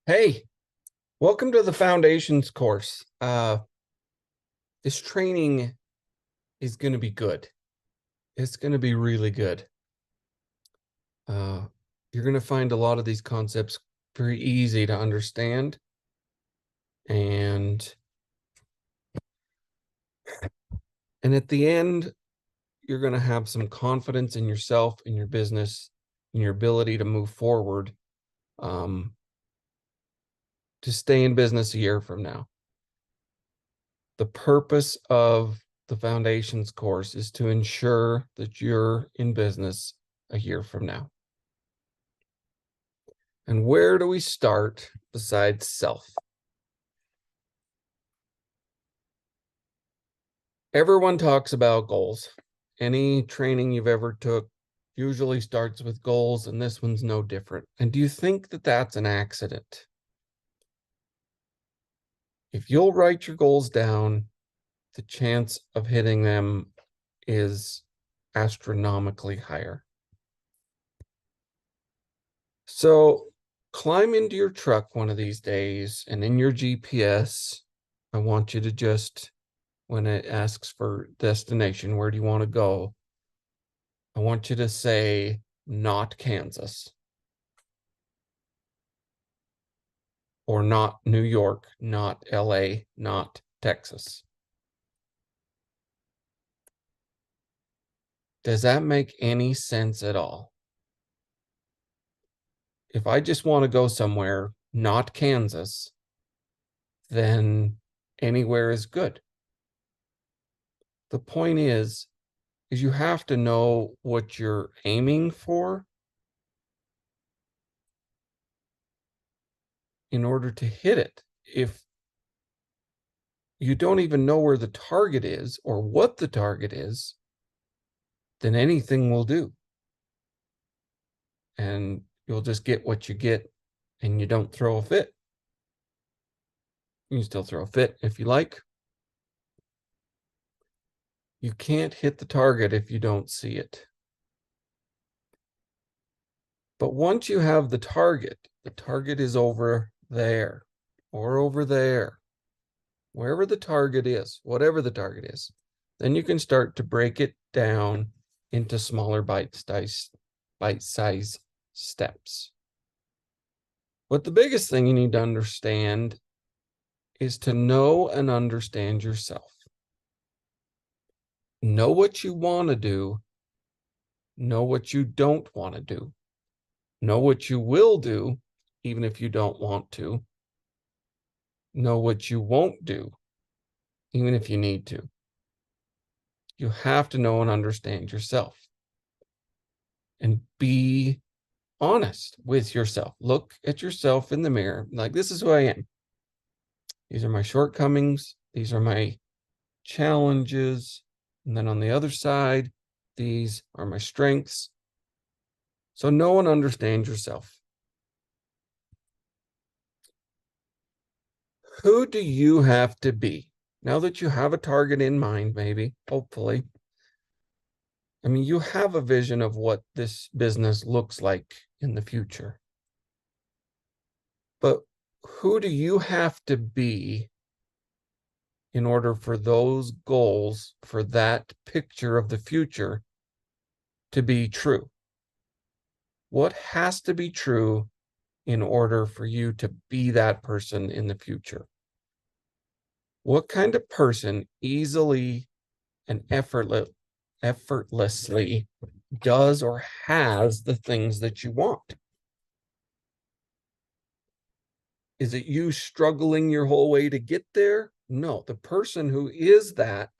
Hey, welcome to the Foundations course. This training is going to be good. It's going to be really good. Uh, you're going to find a lot of these concepts very easy to understand. And, and at the end, you're going to have some confidence in yourself, in your business, in your ability to move forward, um, to stay in business a year from now. The purpose of the Foundations course is to ensure that you're in business a year from now. And where do we start besides self? Everyone talks about goals. Any training you've ever took usually starts with goals, and this one's no different. And do you think that that's an accident? If you'll write your goals down, the chance of hitting them is astronomically higher. So climb into your truck one of these days, and in your GPS, I want you to just, when it asks for destination, where do you want to go? I want you to say, not Kansas, or not New York, not LA, not Texas. Does that make any sense at all? If I just want to go somewhere, not Kansas, then anywhere is good. The point is you have to know what you're aiming for in order to hit it. If you don't even know where the target is or what the target is, then anything will do. And you'll just get what you get, and you don't throw a fit. You can still throw a fit if you like. You can't hit the target if you don't see it. But once you have the target is over there or over there, wherever the target is, whatever the target is, then you can start to break it down into smaller bite-sized steps. But the biggest thing you need to understand is to know and understand yourself. Know what you want to do. Know what you don't want to do. Know what you will do, even if you don't want to. Know what you won't do, even if you need to. You have to know and understand yourself. And be honest with yourself. Look at yourself in the mirror. Like, this is who I am. These are my shortcomings. These are my challenges. And then on the other side, these are my strengths. So know and understand yourself. Who do you have to be? Now that you have a target in mind, maybe, hopefully. I mean, you have a vision of what this business looks like in the future. But who do you have to be in order for those goals, for that picture of the future to be true? What has to be true in order for you to be that person in the future? What kind of person easily and effortlessly does or has the things that you want? Is it you struggling your whole way to get there? No, the person who is that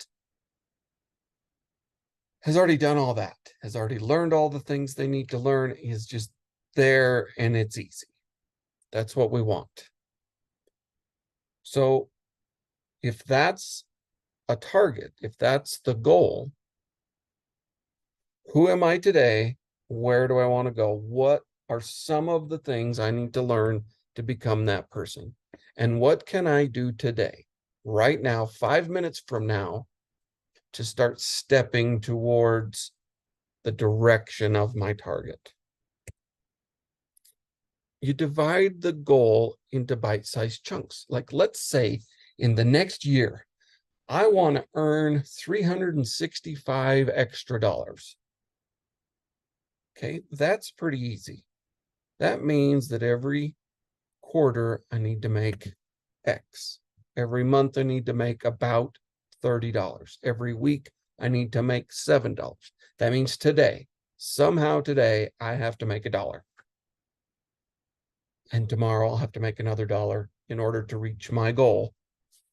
has already done all that, has already learned all the things they need to learn, is just there, and it's easy. That's what we want. So if that's a target, if that's the goal, who am I today? Where do I want to go? What are some of the things I need to learn to become that person? And what can I do today, right now, 5 minutes from now, to start stepping towards the direction of my target? you divide the goal into bite-sized chunks. Like, let's say in the next year, I want to earn 365 extra dollars. Okay, that's pretty easy. That means that every quarter I need to make X. Every month I need to make about $30. Every week I need to make $7. That means today, somehow today, I have to make $1. And tomorrow I'll have to make another $1 in order to reach my goal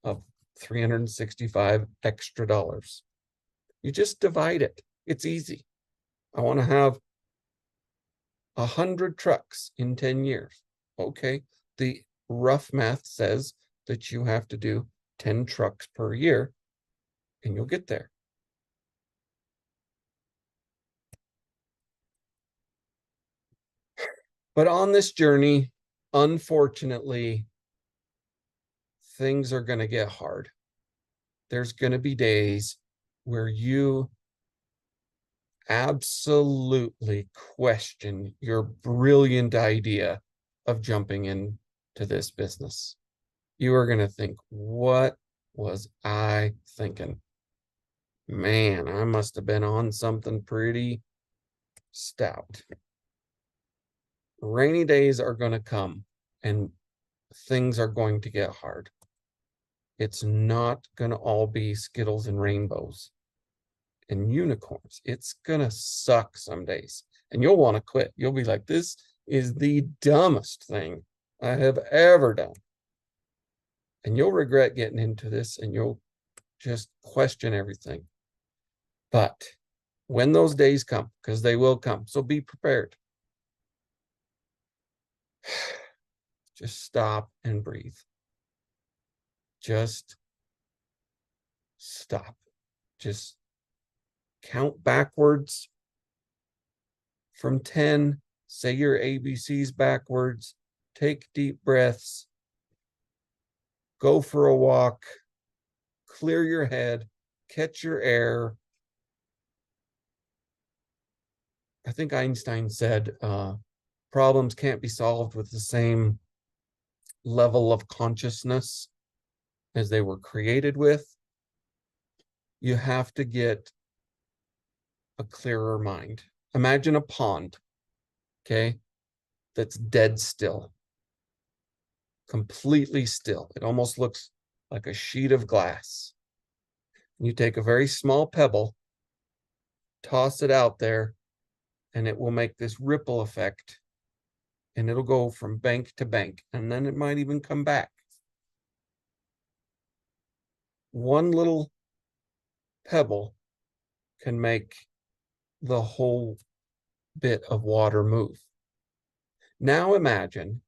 of 365 extra dollars. You just divide it. It's easy. I want to have 100 trucks in 10 years. Okay. The rough math says that you have to do 10 trucks per year and you'll get there. But on this journey, unfortunately, things are going to get hard. There's going to be days where you absolutely question your brilliant idea of jumping into this business. You are going to think, what was I thinking? Man, I must have been on something pretty stout. Rainy days are going to come and things are going to get hard. It's not going to all be Skittles and rainbows and unicorns. It's going to suck some days and you'll want to quit. You'll be like, this is the dumbest thing I have ever done. And you'll regret getting into this and you'll just question everything. But when those days come, because they will come, so be prepared. Just stop and breathe. Just stop. Just count backwards from 10. Say your ABCs backwards. Take deep breaths. Go for a walk. Clear your head. Catch your air. I think Einstein said problems can't be solved with the same level of consciousness as they were created with. You have to get a clearer mind. Imagine a pond, okay, that's dead still, completely still. It almost looks like a sheet of glass. You take a very small pebble, toss it out there, and it will make this ripple effect, and it'll go from bank to bank, and then it might even come back. One little pebble can make the whole bit of water move. Now imagine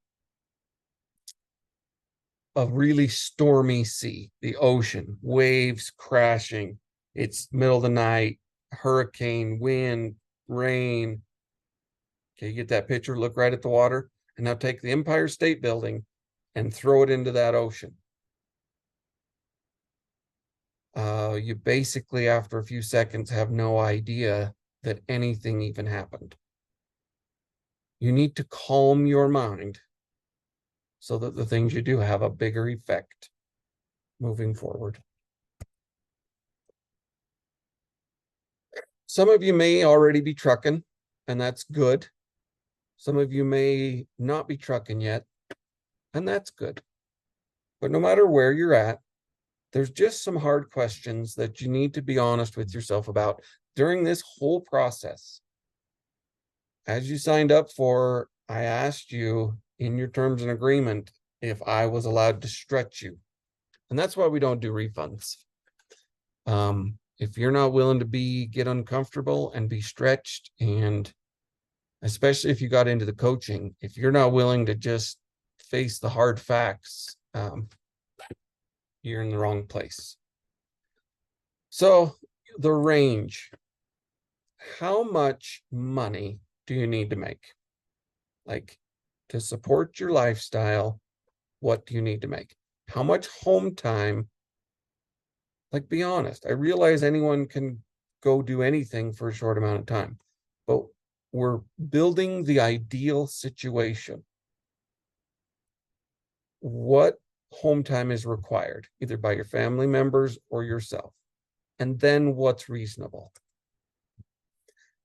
a really stormy sea, the ocean, waves crashing. It's middle of the night, hurricane, wind, rain. Okay, you get that picture? Look right at the water. And now take the Empire State Building and throw it into that ocean. You basically, after a few seconds, have no idea that anything even happened. You need to calm your mind so that the things you do have a bigger effect moving forward. Some of you may already be trucking, and that's good. Some of you may not be trucking yet, and that's good. But no matter where you're at, there's just some hard questions that you need to be honest with yourself about during this whole process. As you signed up for, I asked you in your terms and agreement if I was allowed to stretch you. And that's why we don't do refunds. If you're not willing to get uncomfortable and be stretched, and especially if you got into the coaching, if you're not willing to just face the hard facts, you're in the wrong place. So the range, how much money do you need to make? Like, to support your lifestyle, what do you need to make? How much home time? Like, be honest. I realize anyone can go do anything for a short amount of time, but we're building the ideal situation. what home time is required, either by your family members or yourself, and then what's reasonable.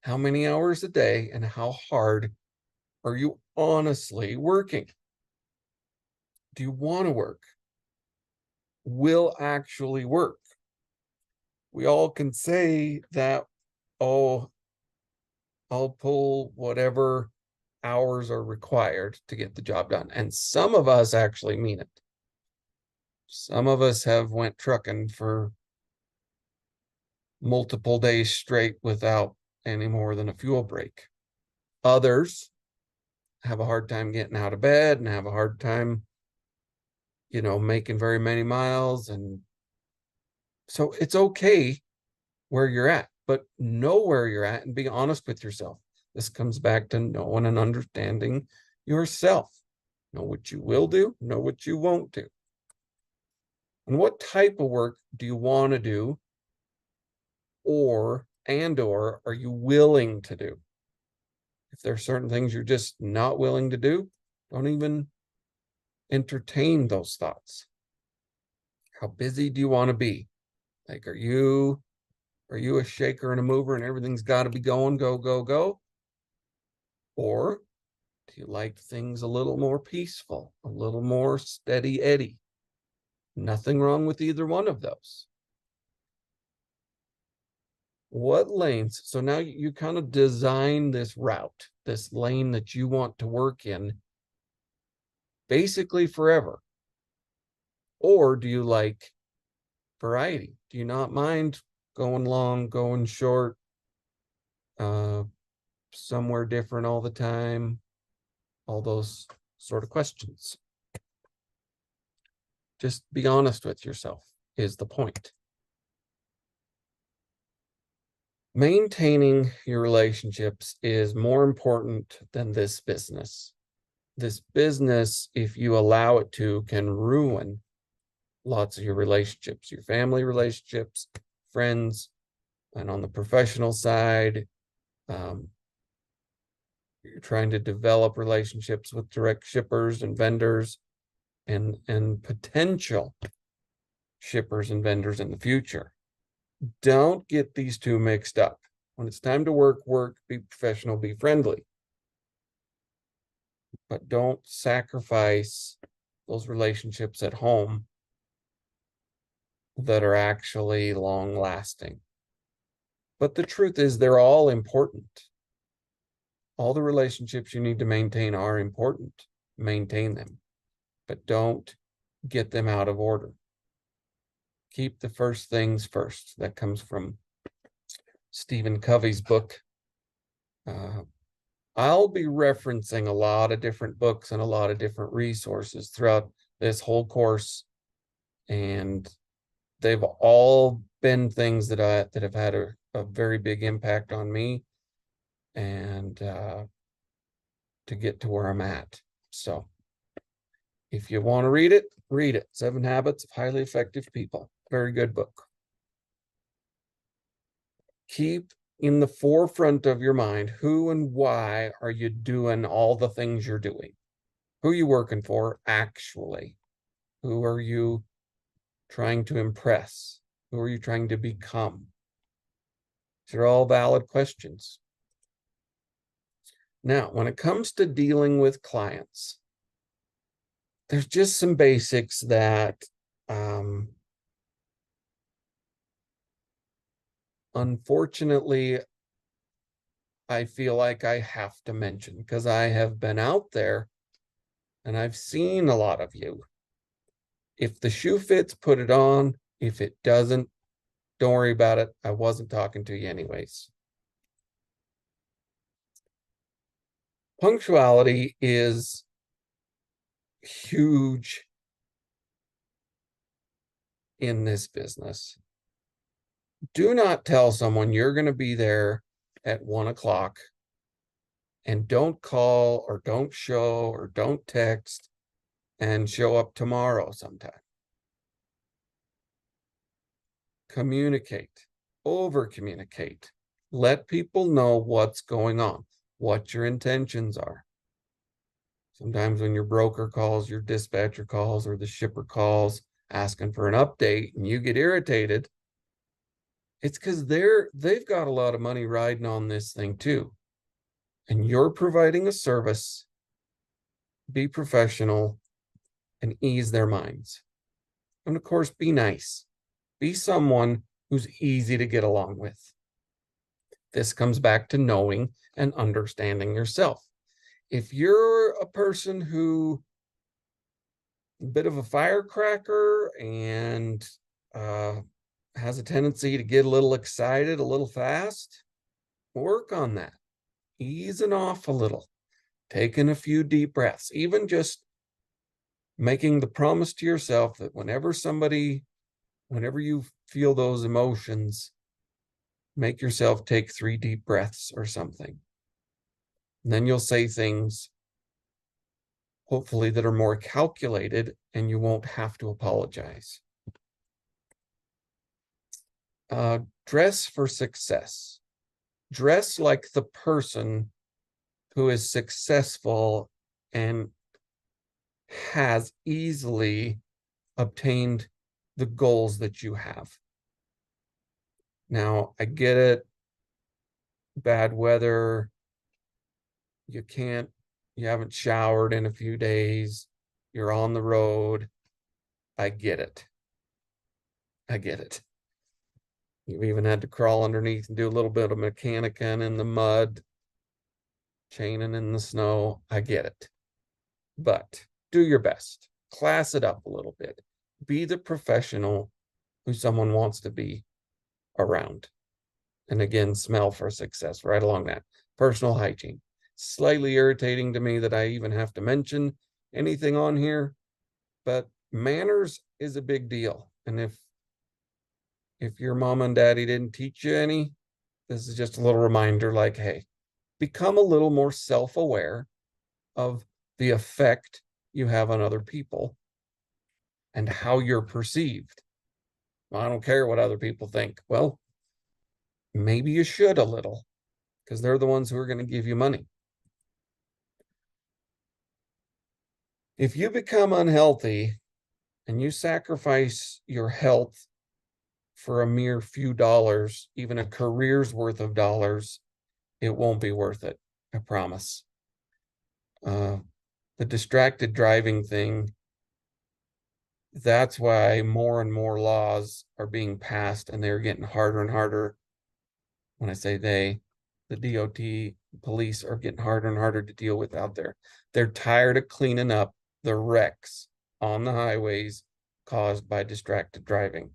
How many hours a day and how hard are you honestly working? Do you want to work? Will actually work? We all can say that, oh, I'll pull whatever hours are required to get the job done. And some of us actually mean it. Some of us have went trucking for multiple days straight without any more than a fuel break. Others have a hard time getting out of bed and have a hard time, making very many miles. And so it's okay where you're at, but know where you're at and be honest with yourself. This comes back to knowing and understanding yourself. Know what you will do, know what you won't do. And what type of work do you want to do, or are you willing to do? If there are certain things you're just not willing to do, don't even entertain those thoughts. How busy do you want to be? Like, are you a shaker and a mover and everything's got to be going, go, go, go? Or do you like things a little more peaceful, a little more steady eddy? Nothing wrong with either one of those. What lanes? So now you kind of design this route, this lane that you want to work in basically forever. Or do you like variety? Do you not mind going long, going short, somewhere different all the time? All those sort of questions. Just be honest with yourself is the point. Maintaining your relationships is more important than this business. This business, if you allow it to, can ruin lots of your relationships, your family relationships, friends, and on the professional side, you're trying to develop relationships with direct shippers and vendors and potential shippers and vendors in the future. Don't get these two mixed up. When it's time to work, be professional, be friendly. But don't sacrifice those relationships at home that are actually long lasting. But the truth is, they're all important. All the relationships you need to maintain are important. Maintain them, but don't get them out of order. Keep the first things first. That comes from Stephen Covey's book. I'll be referencing a lot of different books and a lot of different resources throughout this whole course, and they've all been things that have had a very big impact on me and to get to where I'm at. So if you want to read it, read it. 7 Habits of Highly Effective People. Very good book. Keep in the forefront of your mind, who and why are you doing all the things you're doing? Who are you working for, actually? Who are you trying to impress? Who are you trying to become? These are all valid questions. Now, when it comes to dealing with clients, there's just some basics that unfortunately I feel like I have to mention, because I have been out there and I've seen a lot of you. If the shoe fits, put it on. If it doesn't, don't worry about it. I wasn't talking to you anyways. Punctuality is huge in this business. Do not tell someone you're going to be there at 1 o'clock and don't call or don't show or don't text and show up tomorrow sometime. Communicate, over communicate. Let people know what's going on, what your intentions are. Sometimes when your broker calls, your dispatcher calls, or the shipper calls asking for an update and you get irritated, it's because they've got a lot of money riding on this thing too. And you're providing a service. Be professional and ease their minds. And of course, be nice. Be someone who's easy to get along with. This comes back to knowing and understanding yourself. If you're a person who a bit of a firecracker and has a tendency to get a little excited a little fast, work on that. Easing off a little, taking a few deep breaths, even just making the promise to yourself that whenever you feel those emotions, make yourself take 3 deep breaths or something. And then you'll say things, hopefully, that are more calculated and you won't have to apologize. Dress for success. Dress like the person who is successful and has easily obtained the goals that you have. Now, I get it. Bad weather. You haven't showered in a few days. You're on the road. I get it. I get it. You've even had to crawl underneath and do a little bit of mechanicing in the mud, chaining in the snow. I get it. But do your best. Class it up a little bit. Be the professional who someone wants to be around. And again, smell for success right along that. Personal hygiene. Slightly irritating to me that I even have to mention anything on here, but manners is a big deal. And if your mom and daddy didn't teach you any, this is just a little reminder like, hey, become a little more self-aware of the effect you have on other people and how you're perceived. Well, I don't care what other people think. Well, maybe you should a little, because they're the ones who are going to give you money. If you become unhealthy and you sacrifice your health for a mere few dollars, even a career's worth of dollars, it won't be worth it. I promise. The distracted driving thing, that's why more and more laws are being passed, and they're getting harder and harder. When I say they, the DOT police are getting harder and harder to deal with out there. They're tired of cleaning up the wrecks on the highways caused by distracted driving.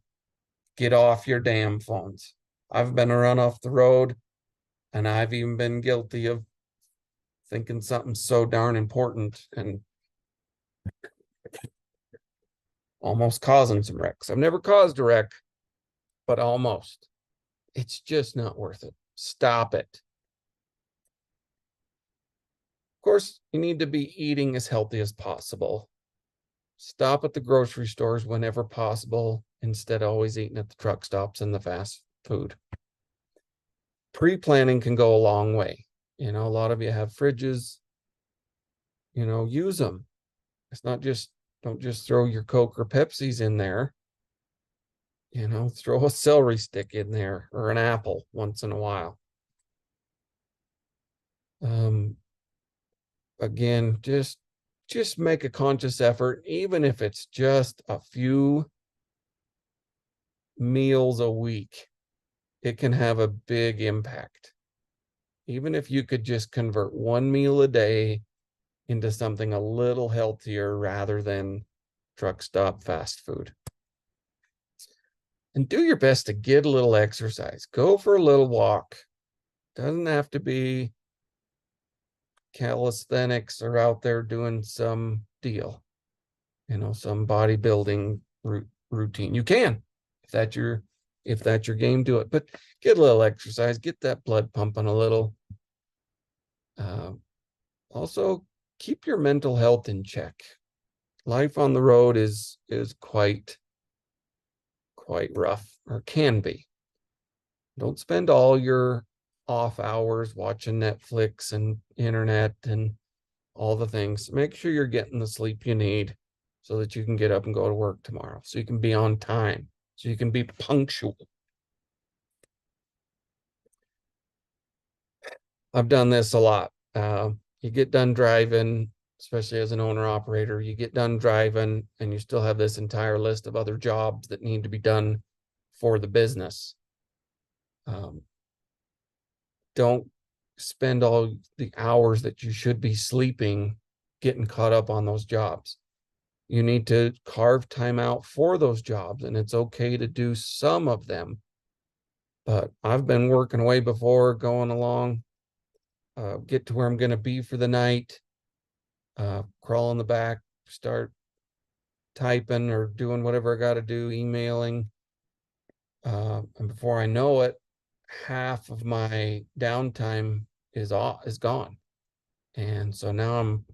Get off your damn phones. I've been run off the road, and I've even been guilty of thinking something so darn important and almost causing some wrecks. I've never caused a wreck, but almost. It's just not worth it. Stop it. Of course, you need to be eating as healthy as possible. Stop at the grocery stores whenever possible, instead of always eating at the truck stops and the fast food. Pre-planning can go a long way. A lot of you have fridges, use them. It's not just, don't just throw your Coke or Pepsis in there. Throw a celery stick in there or an apple once in a while. Again, just make a conscious effort, even if it's just a few meals a week. It can have a big impact. Even if you could just convert 1 meal a day into something a little healthier rather than truck stop fast food. And do your best to get a little exercise. Go for a little walk. Doesn't have to be calisthenics or out there doing some deal, some bodybuilding routine. You can, if that's your game, do it. But get a little exercise, get that blood pumping a little. Also, keep your mental health in check. Life on the road is quite rough, or can be. Don't spend all your off hours watching Netflix and internet, and all the things. Make sure you're getting the sleep you need so that you can get up and go to work tomorrow, so you can be on time, so you can be punctual. I've done this a lot. You get done driving, especially as an owner operator, you get done driving and you still have this entire list of other jobs that need to be done for the business. Don't spend all the hours that you should be sleeping getting caught up on those jobs. You need to carve time out for those jobs, and it's okay to do some of them. But I've been working away before, going along, get to where I'm going to be for the night, crawl in the back, start typing or doing whatever I got to do, emailing. And before I know it, half of my downtime is gone. And so now I'm,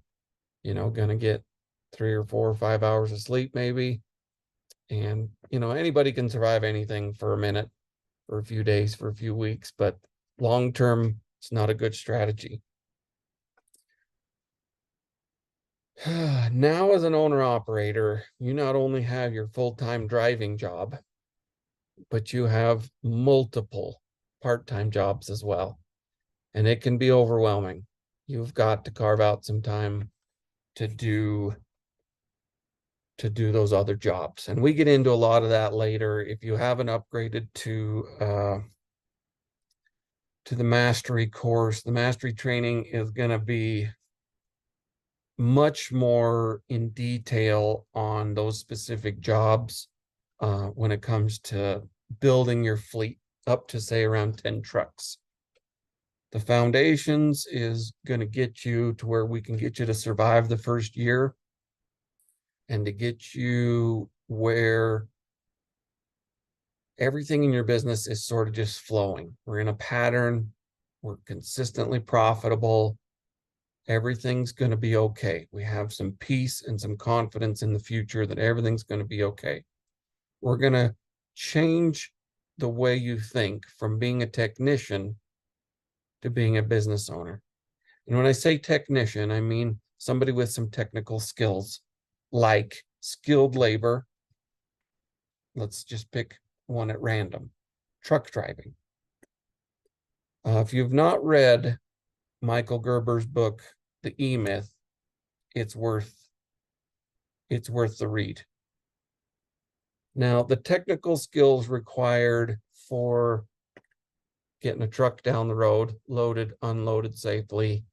gonna get 3 or 4 or 5 hours of sleep maybe. And anybody can survive anything for a minute, for a few days, for a few weeks, but long term, it's not a good strategy. Now, as an owner operator, you not only have your full-time driving job, but you have multiple part-time jobs as well. And it can be overwhelming. You've got to carve out some time to do those other jobs. And we get into a lot of that later. If you haven't upgraded to the mastery course, the mastery training is going to be much more in detail on those specific jobs when it comes to building your fleet up to, say, around 10 trucks. The foundations is going to get you to where we can get you to survive the first year and to get you where everything in your business is sort of just flowing. We're in a pattern. We're consistently profitable. Everything's going to be okay. We have some peace and some confidence in the future that everything's going to be okay. We're going to change the way you think from being a technician to being a business owner. And when I say technician, I mean somebody with some technical skills, like skilled labor. Let's just pick one at random. Truck driving. If you've not read Michael Gerber's book, The E-Myth, it's worth the read. Now, the technical skills required for getting a truck down the road, loaded, unloaded safely,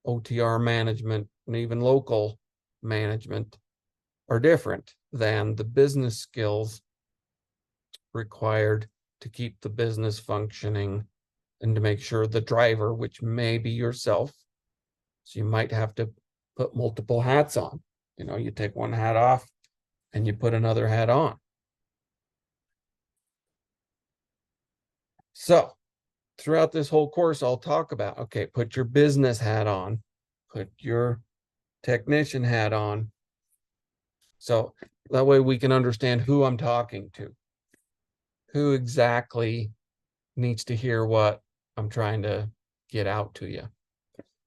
OTR management, and even local management are different than the business skills required to keep the business functioning and to make sure the driver, which may be yourself, so you might have to put multiple hats on. You take one hat off and you put another hat on. So throughout this whole course, I'll talk about, okay, put your business hat on, put your technician hat on. So that way we can understand who I'm talking to, who exactly needs to hear what I'm trying to get out to you.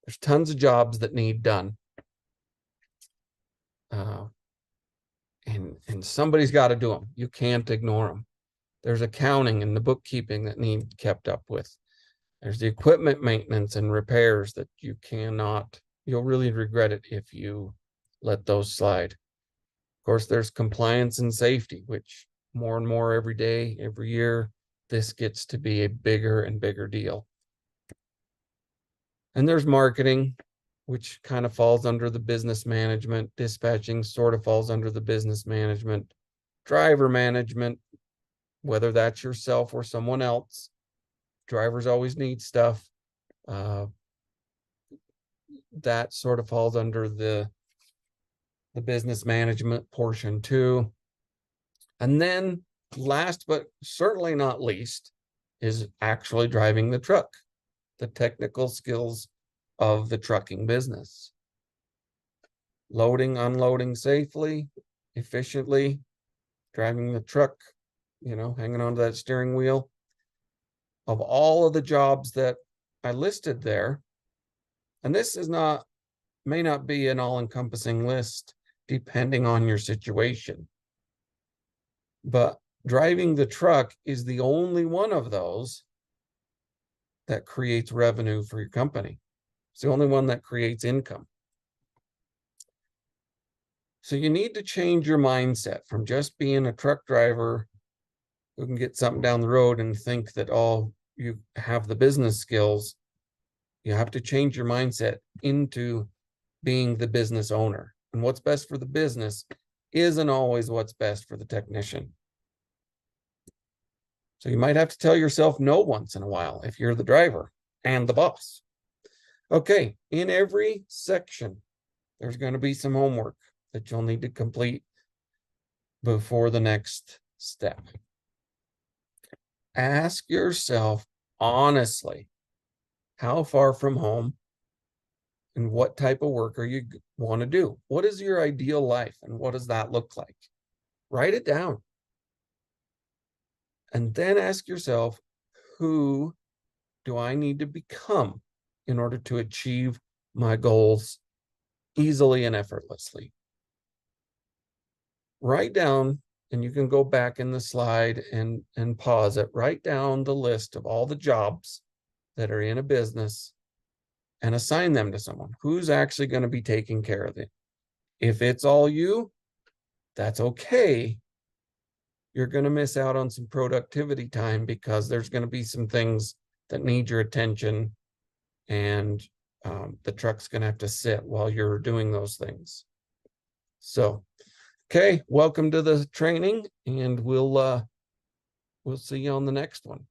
There's tons of jobs that need done. And somebody's got to do them. You can't ignore them. There's accounting and the bookkeeping that need kept up with. There's the equipment maintenance and repairs that you'll really regret it if you let those slide. Of course, there's compliance and safety, which more and more every day, every year, this gets to be a bigger and bigger deal. And there's marketing, which kind of falls under the business management. Dispatching sort of falls under the business management. Driver management, whether that's yourself or someone else. Drivers always need stuff. That sort of falls under the business management portion too. And then last but certainly not least is actually driving the truck, the technical skills of the trucking business. Loading, unloading safely, efficiently, driving the truck, hanging onto that steering wheel. Of all of the jobs that I listed there, And this may not be an all-encompassing list depending on your situation. But driving the truck is the only one of those that creates revenue for your company. It's the only one that creates income. So you need to change your mindset from just being a truck driver who can get something down the road and think that all you have the business skills. You have to change your mindset into being the business owner. And what's best for the business isn't always what's best for the technician. So you might have to tell yourself no once in a while if you're the driver and the boss. Okay, in every section, there's going to be some homework that you'll need to complete before the next step. Ask yourself honestly, how far from home and what type of work are you want to do? What is your ideal life and what does that look like? Write it down. And then ask yourself, who do I need to become in order to achieve my goals easily and effortlessly? Write down, and you can go back in the slide and pause it. Write down the list of all the jobs that are in a business and assign them to someone who's actually going to be taking care of it. If it's all you, that's okay. You're going to miss out on some productivity time because there's going to be some things that need your attention, and the truck's going to have to sit while you're doing those things. So, okay, welcome to the training, and we'll see you on the next one.